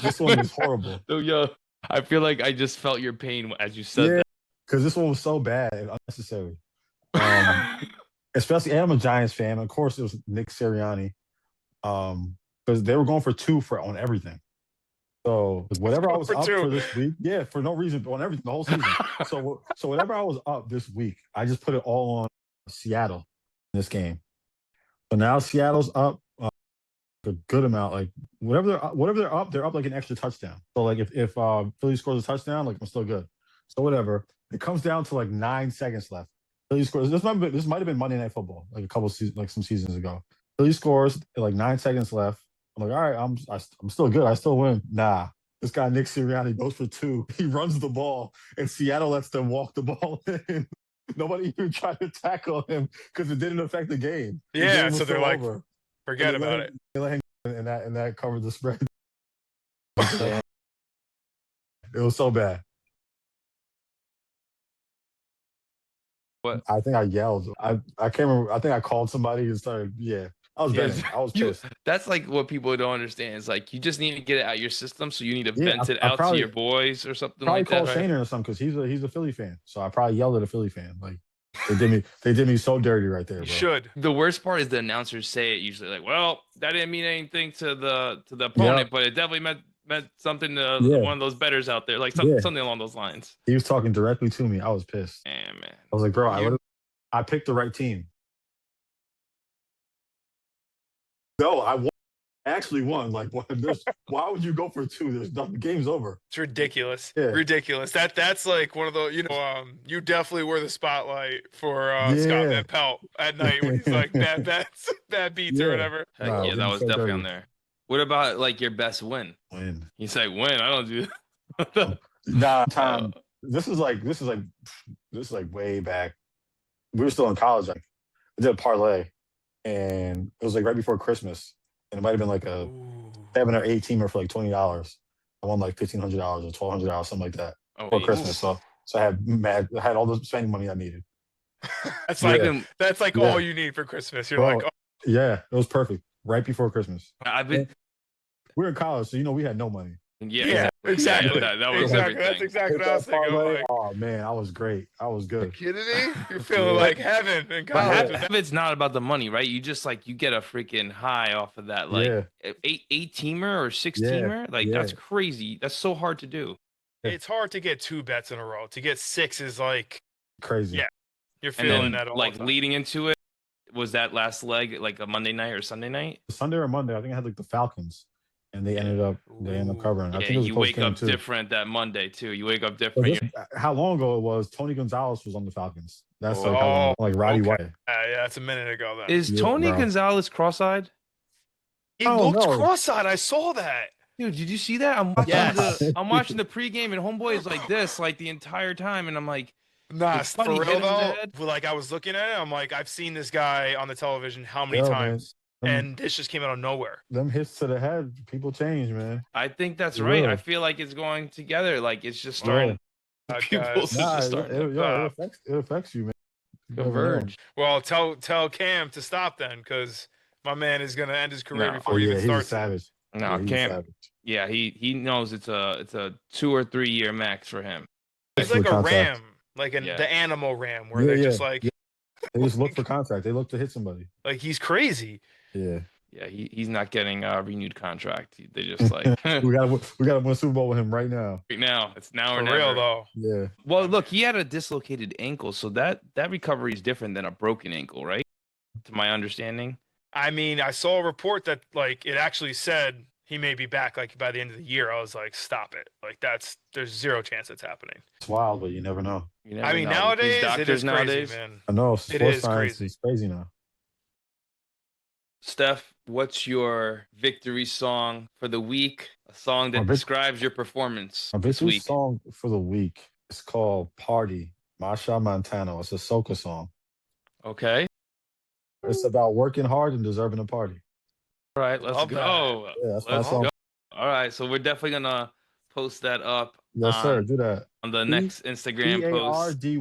This one was horrible. So yo, I feel like I just felt your pain as you said that. Because this one was so bad and unnecessary. Especially, and I'm a Giants fan. Of course, it was Nick Sirianni. Because they were going for 2 on everything. So whatever I was up for this week, for no reason on everything the whole season. so whatever I was up this week, I just put it all on Seattle in this game. So now Seattle's up a good amount. Like whatever they're up like an extra touchdown. So like if Philly scores a touchdown, like I'm still good. So whatever. It comes down to like 9 seconds left. Philly scores. This might have been Monday Night Football, like some seasons ago. Philly scores like 9 seconds left. I'm like, all right, I'm still good. I still win. Nah, this guy Nick Sirianni goes for 2. He runs the ball, and Seattle lets them walk the ball in. Nobody even tried to tackle him because it didn't affect the game. Yeah, so they're like, forget about it. They let him, and that covered the spread. It was so bad. What? I think I yelled. I can't remember. I think I called somebody and started. Yeah. I was betting. I was pissed. That's like what people don't understand. It's like you just need to get it out your system, so you need to vent it out to your boys or something like that. Probably call Shane or something because he's a Philly fan. So I probably yelled at a Philly fan. Like they did me so dirty right there. Bro. You should. The worst part is the announcers say it usually like, well, that didn't mean anything to the opponent, but it definitely meant something to one of those bettors out there, like something along those lines. He was talking directly to me. I was pissed. Damn, man. I was like, bro, I picked the right team. No, I actually won. Like, why would you go for 2? There's nothing. The game's over. It's ridiculous. Yeah. Ridiculous. That's like one of the you definitely were the spotlight for Scott Van Pelt at night when he's like bad beats or whatever. Heck that was definitely on there. What about like your best win? Win. You say win. I don't do that. Nah, Tom. This is like way back. We were still in college. Like, I did a parlay. And it was like right before Christmas, and it might have been like a 7 or 8 teamer for like $20. I won like $1,500 or $1,200, something like that for Christmas. So I had all the spending money I needed. That's like all you need for Christmas. You're like, yeah, it was perfect right before Christmas. We were in college, so we had no money. Yeah. Exactly. that was exactly. That's everything. exactly Hit what I was that thinking. I'm parlay. like, Oh man, I was great. I was you good. kidding me? You're feeling Yeah. like heaven and But college. Yeah. habit's not about the money, right? You just like you get a freaking high off of that, like Yeah. eight teamer or six Yeah. teamer. Like Yeah. that's crazy. That's so hard to do. It's hard to get 2 bets in a row. To get 6 is like, Crazy. Yeah. you're And feeling then that all like the time. leading into it, was that last leg like a Monday night or Sunday night? Sunday or Monday, I think I had like the Falcons, and they ended up Ooh. covering. I Yeah, think it was a you close wake game up too. different that Monday too. You wake up But different. this, how long ago it was? Tony Gonzalez was on the Falcons. That's Oh, like how long, like Roddy okay. White. Yeah, that's a minute ago then. Is Yeah, Tony bro. Gonzalez cross-eyed? He Oh, looked no. cross-eyed. I saw that. Dude, did you see that? I'm watching Yes. I'm watching the pregame and homeboy is like this like the entire time, and I'm like, Nah, Did somebody for hit real him in the though. head? Like I was looking at it, I'm like, I've seen this guy on the television how many Yo, man. times, and this just came out of nowhere. Them hits to the head, people change, man. I think that's Yeah. right. I feel like it's going together. Like it's just starting. Pupils is Nah, just it, starting it, to yo, it affects you, man. You never know. converge. Well, tell Cam to stop then, because my man is gonna end his career No. before Oh, he yeah, even he's a starts. savage. No, Yeah, he's a Cam. savage. Yeah, he knows it's a 2 or 3 year max for him. He's For like a contact. ram, like Yeah. the animal ram, where Yeah, they're yeah, just like, yeah. They just look for contact. They look to hit somebody. like he's crazy. Yeah. Yeah, he's not getting a renewed contract. They just like right we gotta win a Super Bowl with him right now. now. It's now or For never. real though. Yeah. Well, look, he had a dislocated ankle, so that recovery is different than a broken ankle, right? To my understanding. I mean, I saw a report that like it actually said he may be back like by the end of the year. I was like, stop it. Like there's zero chance it's happening. It's wild, but you never know. You never I mean, know. With these nowadays it doctors is crazy, nowadays. man. I know It sports is science crazy. is crazy now. Steph, what's your victory song for the week? A song that My vic- describes your performance My this victory week. song for the week is called "Party" Masha Montano. It's a soca song. Okay. It's about working hard and deserving a party. All right, let's Love go. Yeah, that's my Let's song. go. All right, so we're definitely gonna post that up Yes, sir. on, Do that. on the next Instagram post. Pardy.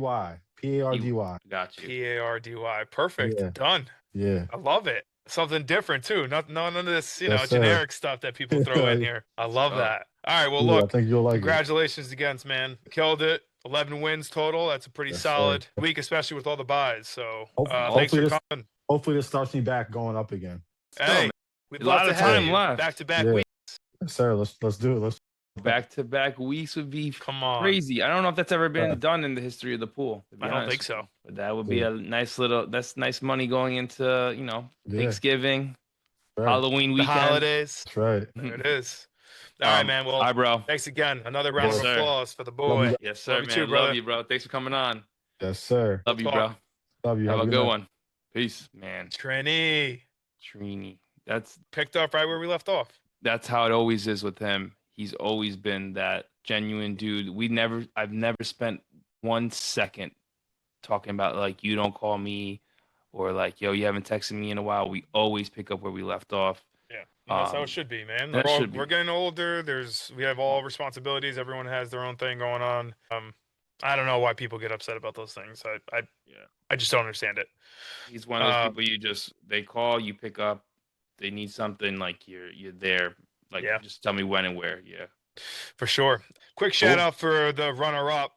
Pardy. Got you. Pardy. Perfect. Yeah. Done. Yeah. I love it. Something different too. None of this, Yes, sir. generic stuff that people throw in here. I love go. that. All right. Well, Yeah, I look, think you'll like it. congratulations again, man. Killed it. 11 wins total. That's a pretty Yes, solid sir. week, especially with all the buys. So Hopefully thanks for this- coming. Hopefully, this starts me back going up again. Hey, man. we'd A love lot to of have time you left. back to back Yeah. weeks. Yes, sir. Let's do it. Let's. Back-to-back weeks would be Come on. crazy. I don't know if that's ever been done in the history of the pool. To be I don't honest think with so. you. But that would be a nice little. That's nice money going into Yeah. Thanksgiving, Right. Halloween The weekend. holidays. That's right. There it is. All right, man. Well, All right, bro. thanks again. Another round Yes, of sir. applause for the Love boy. you. Yes, sir, Love you man. too, brother. Love you, bro. Thanks for coming on. Yes, sir. Love you, We'll bro. talk. Love you. Have a good good night. one. Peace, man. Trini Trini. That's picked up right where we left off. how it always is with him. He's always been that genuine dude. I've never spent 1 second talking about like you don't call me or like yo you haven't texted me in a while. We always pick up where we left off. Yeah, that's how it should be, man. that should be. We're getting older. We have all responsibilities. Everyone has their own thing going on. I don't know why people get upset about those things. I just don't understand it. He's one of those people they call, you pick up, they need something like you're there. Like Yeah. just tell me when and where. Yeah. For sure. Quick shout out for the runner-up,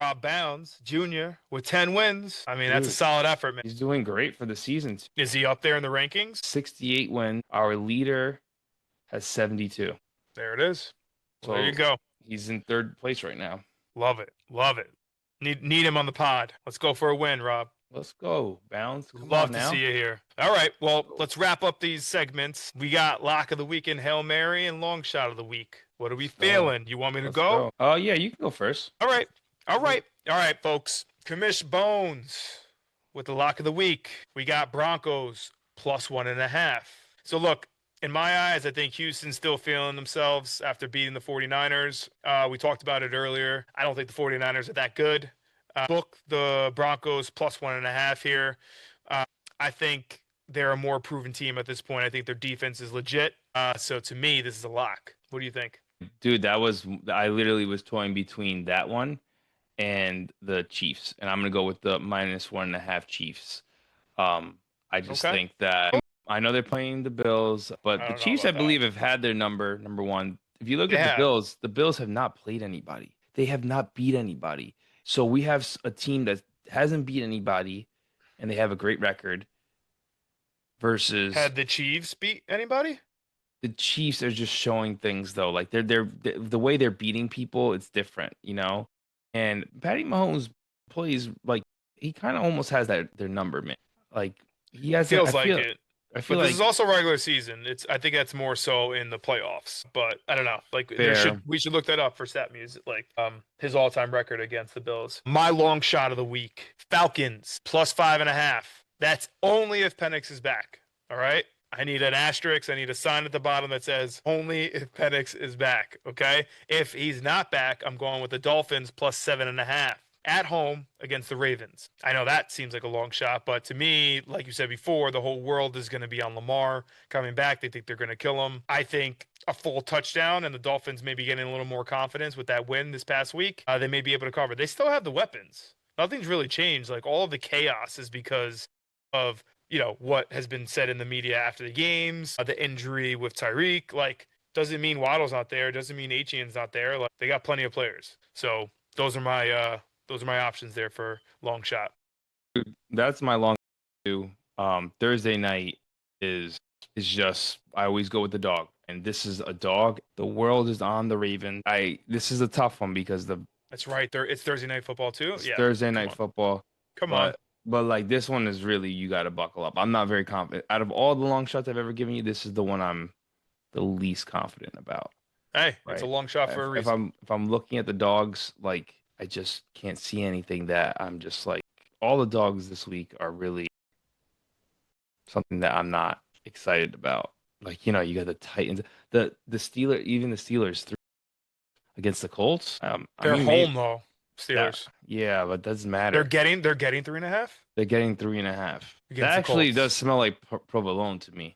Rob Bounds Jr. with 10 wins. I mean, that's a Dude. solid effort, man. He's doing great for the season. Is he up there in the rankings? 68 wins. Our leader has 72. There it is. So There you go. he's in third place right now. Love it. Love it. Need him on the pod. Let's go for a win, Rob. Let's go, Bounds. Come Love on to now. see you here. All right. Well, let's wrap up these segments. We got lock of the weekend, Hail Mary, and long shot of the week. What are we Let's go. feeling? You want me to Let's go? Oh, yeah, you can go first. All right. All right, folks. Commish Bones with the lock of the week. We got Broncos plus 1.5. So look, in my eyes, I think Houston's still feeling themselves after beating the 49ers. We talked about it earlier. I don't think the 49ers are that good. Book the Broncos plus 1.5 here. I think they're a more proven team at this point. I think their defense is legit. So to me, this is a lock. What do you think? Dude, I literally was toying between that one and the Chiefs, and I'm gonna go with the minus 1.5 Chiefs. I just think that I know they're playing the Bills, but I the don't know Chiefs, about I believe, have had their number one. If you look at the Bills have not played anybody. They have not beat anybody. So we have a team that hasn't beat anybody, and they have a great record. Versus had the Chiefs beat anybody? The Chiefs are just showing things though, like they're the way they're beating people, it's different, you know. And Patty Mahomes plays like he kind of almost has their number, man. Like he has feels like it. I feel but like this is also regular season. I think that's more so in the playoffs. But I don't know. Like we should look that up for stat music. Like his all-time record against the Bills. My long shot of the week: Falcons +5.5. That's only if Penix is back. All right. I need an asterisk. I need a sign at the bottom that says only if Penix is back. Okay. If he's not back, I'm going with the Dolphins +7.5 at home against the Ravens. I know that seems like a long shot, but to me, like you said before, the whole world is going to be on Lamar coming back. They think they're going to kill him. I think a full touchdown and the Dolphins may be getting a little more confidence with that win this past week. They may be able to cover. They still have the weapons. Nothing's really changed. Like all of the chaos is because of, you know, what has been said in the media after the games, the injury with Tyreek. Like, doesn't mean Waddle's not there. Doesn't mean Etienne's not there. Like, they got plenty of players. So those are my options there for long shot. That's my long too. Thursday night is just I always go with the dog, and this is a dog. The world is on the Ravens. This is a tough one because that's right. It's Thursday night football too. Yeah, Thursday night football. Come on. But like this one is really you got to buckle up. I'm not very confident. Out of all the long shots I've ever given you, this is the one I'm the least confident about. Hey, right? It's a long shot for a reason. If I'm looking at the dogs, like I just can't see anything that I'm just like all the dogs this week are really something that I'm not excited about. Like, you know, you got the Titans, the Steelers, even the Steelers against the Colts. They're home though. Steelers. Yeah, but it doesn't matter. They're getting 3.5. They're getting 3.5. That actually does smell like provolone to me.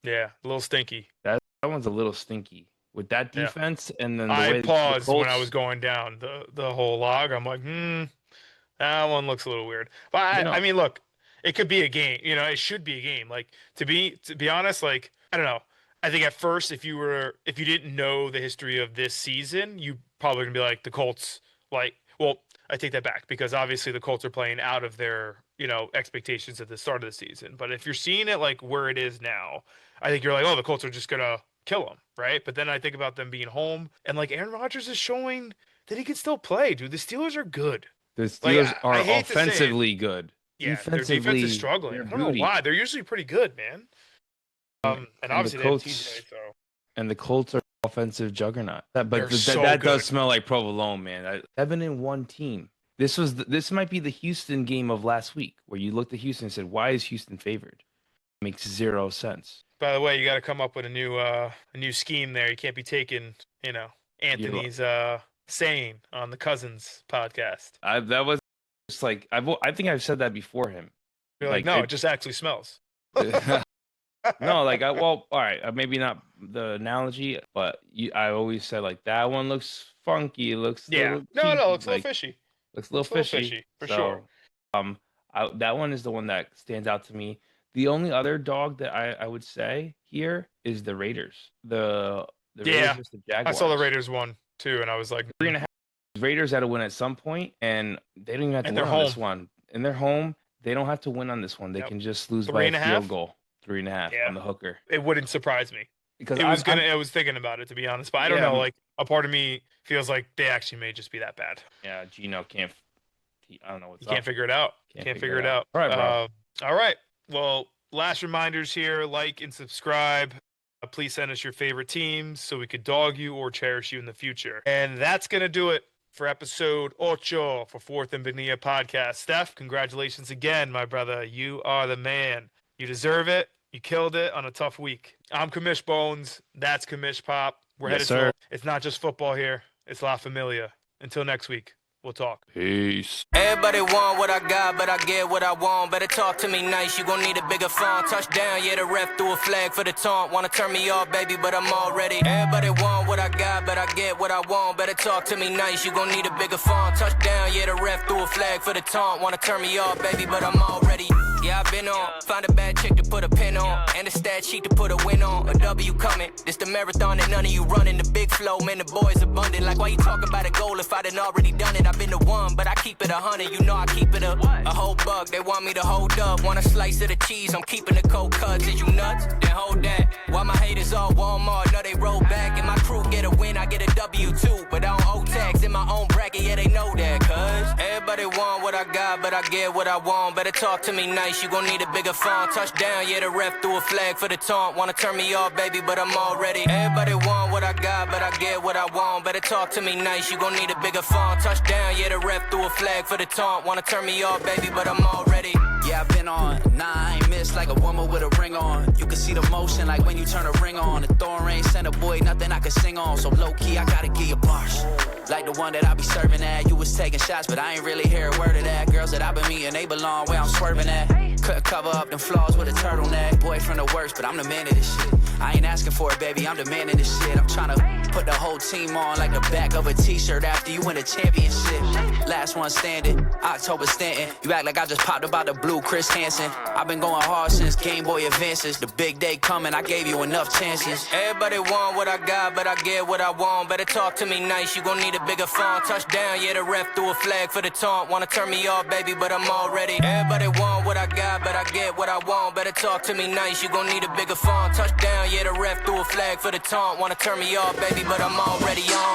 Yeah, a little stinky. That one's a little stinky with that defense, and then I paused when I was going down the whole log. I'm like, that one looks a little weird. But I mean, look, it could be a game. You know, it should be a game. Like to be honest, like I don't know. I think at first, if you didn't know the history of this season, you probably gonna be like the Colts. Like, well, I take that back because obviously the Colts are playing out of their, you know, expectations at the start of the season. But if you're seeing it like where it is now, I think you're like, oh, the Colts are just gonna kill them, right? But then I think about them being home and like Aaron Rodgers is showing that he can still play, dude. The Steelers are good. The Steelers are offensively good. Yeah, their defense is struggling. I don't know why. They're usually pretty good, man. And obviously they have TJ, so. And the Colts are offensive juggernaut. That does smell like provolone, man. 7-1 team. This might be the Houston game of last week where you looked at Houston and said, "Why is Houston favored?" It makes zero sense. By the way, you got to come up with a new scheme there. You can't be taking, you know, Anthony's saying on the Cousins podcast. That was just like I think I've said that before him. You're like no, it just actually smells. No, like all right, maybe not the analogy, but I always said like that one looks funky. It looks it looks a little fishy. Looks a little fishy for sure. That one is the one that stands out to me. The only other dog that I would say here is the Raiders. The Raiders versus the Jaguars. I saw the Raiders won too, and I was like 3.5. Raiders had to win at some point, and they don't even have to win on this one. And they're home. They don't have to win on this one. They can just lose by a field goal. 3.5 on the hooker. It wouldn't surprise me because I was thinking about it, to be honest, but I don't know. Like a part of me feels like they actually may just be that bad. Yeah, Gino can't. I don't know what's up. Can't figure it out. Can't figure it out. All right, bro. All right. Well, last reminders here: like and subscribe. Please send us your favorite teams so we could dog you or cherish you in the future. And that's gonna do it for episode Ocho for Fourth and Bonilla podcast. Steph, congratulations again, my brother. You are the man. You deserve it. You killed it on a tough week. I'm Commish Bones. That's Commish Pop. We're headed to it's not just football here. It's La Familia. Until next week, we'll talk. Peace. Everybody want what I got, but I get what I want. Better talk to me nice. You gon' need a bigger font. Touchdown, yeah, the ref threw a flag for the taunt. Wanna turn me off, baby, but I'm all ready. Everybody want what I got, but I get what I want. Better talk to me nice. You gon' need a bigger font. Touchdown, yeah, the ref threw a flag for the taunt. Wanna turn me off, baby, but I'm all ready. Yeah, I've been on. Find a bad chick to put a pin on. And a stat sheet to put a win on. A W coming. This the marathon and none of you running. The big flow, man, the boys abundant. Like, why you talk about a goal if I done already done it? I've been the one, but I keep it 100. You know I keep it a whole buck. They want me to hold up. Want a slice of the cheese, I'm keeping the cold cuts. Is you nuts? Then hold that. Why my haters all Walmart? No, they roll back. And my crew get a win, I get a W too. But I don't owe tax in my own bracket, yeah, they know that. Cause everybody want what I got, but I get what I want. Better talk to me nice, you gon' need a bigger font. Touchdown, yeah, the ref threw a flag for the taunt. Wanna turn me off, baby, but I'm all ready. Everybody want what I got, but I get what I want. Better talk to me nice, you gon' need a bigger font. Touchdown, yeah, the ref threw a flag for the taunt. Wanna turn me off, baby, but I'm all ready. Yeah, I've been on 9 missed like a woman with a ring on. You can see the motion like when you turn a ring on. The thorn rain sent a boy, nothing I can sing on. So low key, I gotta give you bars. Like the one that I be serving at. You was taking shots, but I ain't really hear a word of that. Girls that I been meeting, they belong where I'm swerving at. Couldn't cover up them flaws with a turtleneck. Boy from the worst, but I'm the man of this shit. I ain't asking for it, baby, I'm the man of this shit. I'm tryna put the whole team on like the back of a t-shirt after you win a championship. Last one standing, October Stanton. You act like I just popped up out the blue, Chris Hansen. I've been going hard since Game Boy advances. The big day coming, I gave you enough chances. Everybody want what I got, but I get what I want. Better talk to me nice, you gon' need a bigger font. Touchdown, yeah, the ref threw a flag for the taunt. Wanna turn me off, baby, but I'm all ready. Everybody want what I got, but I get what I want. Better talk to me nice, you gon' need a bigger font. Touchdown, yeah, the ref threw a flag for the taunt. Wanna turn me off, baby, but I'm already on.